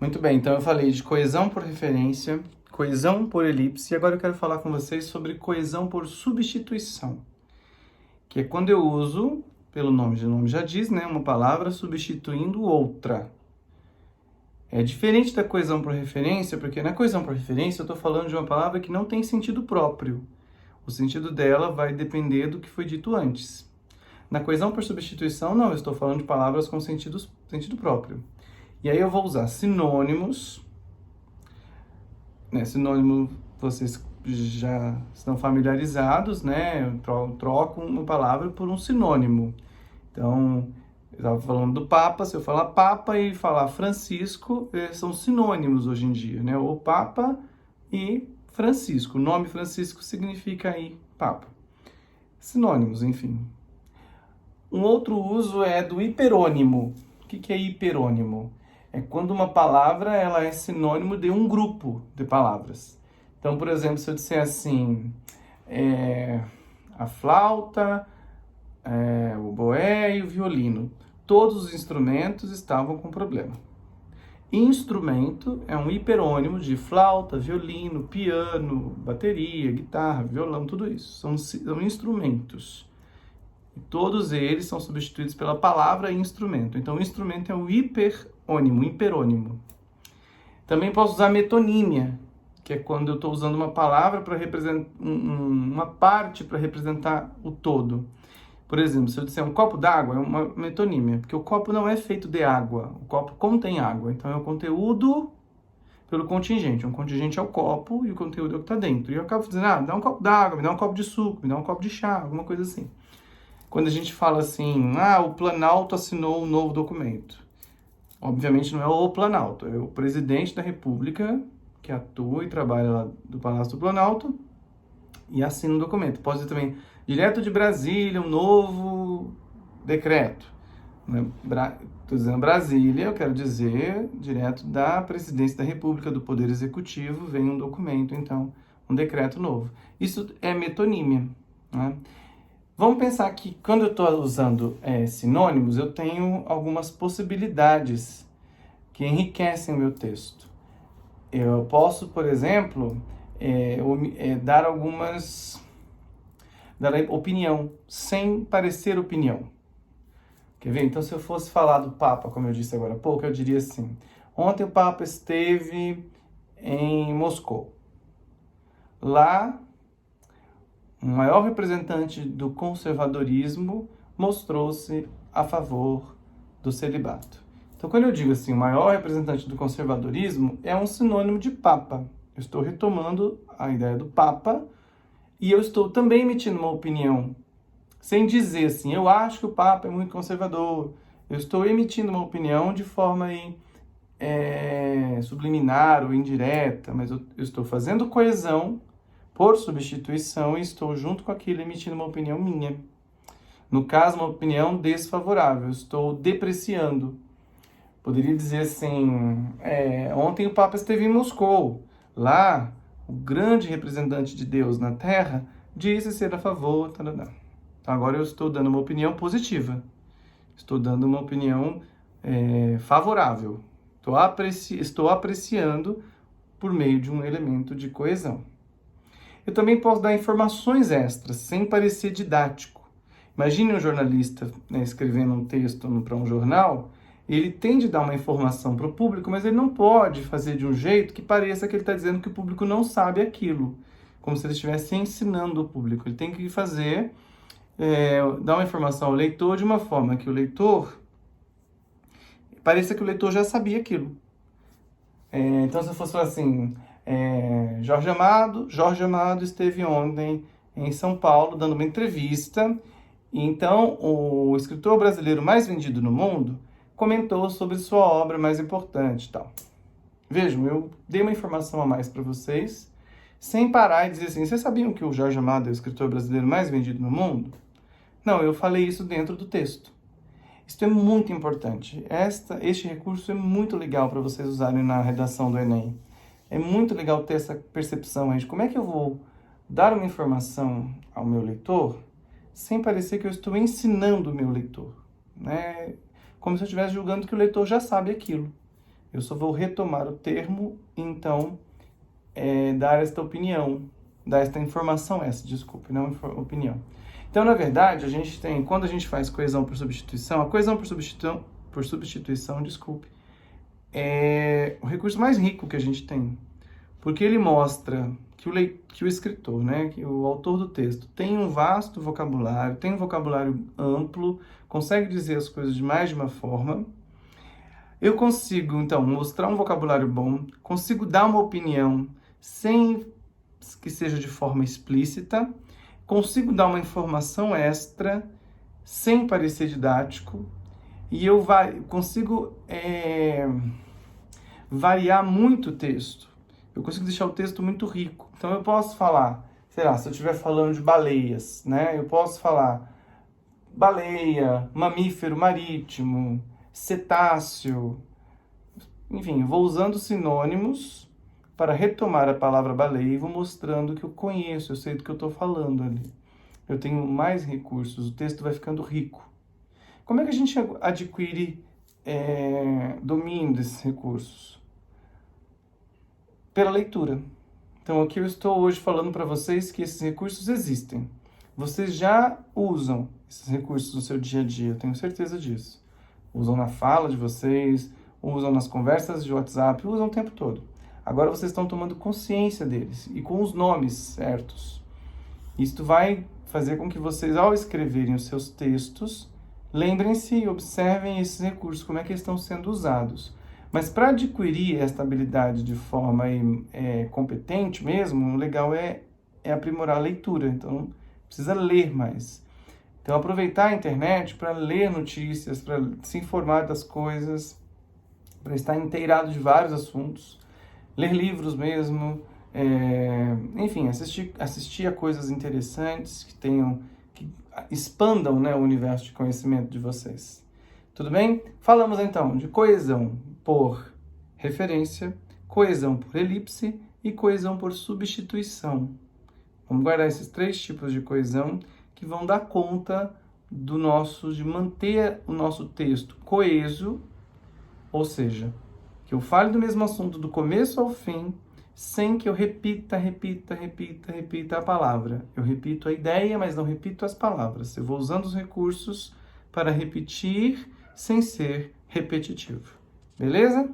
Muito bem, então eu falei de coesão por referência, coesão por elipse, e agora eu quero falar com vocês sobre coesão por substituição, que é quando eu uso, pelo nome, o nome já diz, né, uma palavra substituindo outra. É diferente da coesão por referência, porque na coesão por referência eu estou falando de uma palavra que não tem sentido próprio. O sentido dela vai depender do que foi dito antes. Na coesão por substituição, não, eu estou falando de palavras com sentido próprio. E aí eu vou usar sinônimos, né? Sinônimo, vocês já estão familiarizados, né? Eu troco uma palavra por um sinônimo. Então, eu estava falando do Papa, se eu falar Papa e falar Francisco, são sinônimos hoje em dia, né? O Papa e Francisco. O nome Francisco significa aí Papa. Sinônimos, enfim. Um outro uso é do hiperônimo. O que é hiperônimo? É quando uma palavra ela é sinônimo de um grupo de palavras. Então, por exemplo, se eu disser assim, a flauta, o boé e o violino, todos os instrumentos estavam com problema. Instrumento é um hiperônimo de flauta, violino, piano, bateria, guitarra, violão, tudo isso. São instrumentos. E todos eles são substituídos pela palavra instrumento. Então, o instrumento é o hiperônimo. Também posso usar metonímia, que é quando eu estou usando uma palavra para representar uma parte para representar o todo. Por exemplo, se eu disser um copo d'água, é uma metonímia, porque o copo não é feito de água, o copo contém água. Então, é o conteúdo pelo contingente. Um contingente é o copo e o conteúdo é o que está dentro. E eu acabo dizendo, me dá um copo d'água, me dá um copo de suco, me dá um copo de chá, alguma coisa assim. Quando a gente fala assim, o Planalto assinou um novo documento. Obviamente não é o Planalto, é o presidente da República que atua e trabalha lá do Palácio do Planalto e assina um documento. Pode ser também direto de Brasília, um novo decreto. Estou dizendo Brasília, eu quero dizer direto da presidência da República, do Poder Executivo, vem um documento, então, um decreto novo. Isso é metonímia, né? Vamos pensar que quando eu estou usando sinônimos, eu tenho algumas possibilidades que enriquecem o meu texto. Eu posso, por exemplo, dar opinião, sem parecer opinião. Quer ver? Então, se eu fosse falar do Papa, como eu disse agora há pouco, eu diria assim, ontem o Papa esteve em Moscou. Lá, o maior representante do conservadorismo mostrou-se a favor do celibato. Então, quando eu digo assim, o maior representante do conservadorismo é um sinônimo de Papa. Eu estou retomando a ideia do Papa e eu estou também emitindo uma opinião, sem dizer assim, eu acho que o Papa é muito conservador. Eu estou emitindo uma opinião de forma subliminar ou indireta, mas eu estou fazendo coesão por substituição e estou junto com aquilo emitindo uma opinião minha. No caso, uma opinião desfavorável. Estou depreciando. Poderia dizer assim, ontem o Papa esteve em Moscou. Lá, o grande representante de Deus na Terra disse ser a favor. Tarará. Então agora eu estou dando uma opinião positiva. Estou dando uma opinião favorável. Estou apreciando por meio de um elemento de coesão. Eu também posso dar informações extras, sem parecer didático. Imagine um jornalista escrevendo um texto para um jornal, ele tem de dar uma informação para o público, mas ele não pode fazer de um jeito que pareça que ele está dizendo que o público não sabe aquilo, como se ele estivesse ensinando o público. Ele tem que dar uma informação ao leitor de uma forma que o leitor pareça que o leitor já sabia aquilo. Então, se eu fosse falar assim, Jorge Amado esteve ontem em São Paulo dando uma entrevista. E então, o escritor brasileiro mais vendido no mundo comentou sobre sua obra mais importante, tal. Vejam, eu dei uma informação a mais para vocês, sem parar e dizer assim, vocês sabiam que o Jorge Amado é o escritor brasileiro mais vendido no mundo? Não, eu falei isso dentro do texto. Isso é muito importante. Este recurso é muito legal para vocês usarem na redação do Enem. É muito legal ter essa percepção aí de como é que eu vou dar uma informação ao meu leitor sem parecer que eu estou ensinando o meu leitor, né? Como se eu estivesse julgando que o leitor já sabe aquilo. Eu só vou retomar o termo, então, dar esta opinião, dar esta informação, não opinião. Então, na verdade, a gente tem, quando a gente faz coesão por substituição, a coesão por substituição, é o recurso mais rico que a gente tem, porque ele mostra que o escritor, né, que o autor do texto tem um vasto vocabulário, tem um vocabulário amplo, consegue dizer as coisas de mais de uma forma. Eu consigo, então, mostrar um vocabulário bom, consigo dar uma opinião sem que seja de forma explícita, consigo dar uma informação extra sem parecer didático, e eu consigo variar muito o texto. Eu consigo deixar o texto muito rico. Então eu posso falar, sei lá, se eu estiver falando de baleias, né? Eu posso falar baleia, mamífero marítimo, cetáceo. Enfim, eu vou usando sinônimos para retomar a palavra baleia e vou mostrando que eu conheço, eu sei do que eu estou falando ali. Eu tenho mais recursos, o texto vai ficando rico. Como é que a gente adquire domínio desses recursos? Pela leitura. Então, aqui eu estou hoje falando para vocês que esses recursos existem. Vocês já usam esses recursos no seu dia a dia, eu tenho certeza disso. Usam na fala de vocês, usam nas conversas de WhatsApp, usam o tempo todo. Agora vocês estão tomando consciência deles e com os nomes certos. Isto vai fazer com que vocês, ao escreverem os seus textos, lembrem-se e observem esses recursos, como é que eles estão sendo usados. Mas para adquirir esta habilidade de forma competente mesmo, o legal é aprimorar a leitura. Então, precisa ler mais. Então, aproveitar a internet para ler notícias, para se informar das coisas, para estar inteirado de vários assuntos, ler livros mesmo, enfim, assistir a coisas interessantes que expandam, né, o universo de conhecimento de vocês. Tudo bem? Falamos então de coesão por referência, coesão por elipse e coesão por substituição. Vamos guardar esses 3 tipos de coesão que vão dar conta de manter o nosso texto coeso, ou seja, que eu fale do mesmo assunto do começo ao fim, sem que eu repita a palavra. Eu repito a ideia, mas não repito as palavras. Eu vou usando os recursos para repetir sem ser repetitivo. Beleza?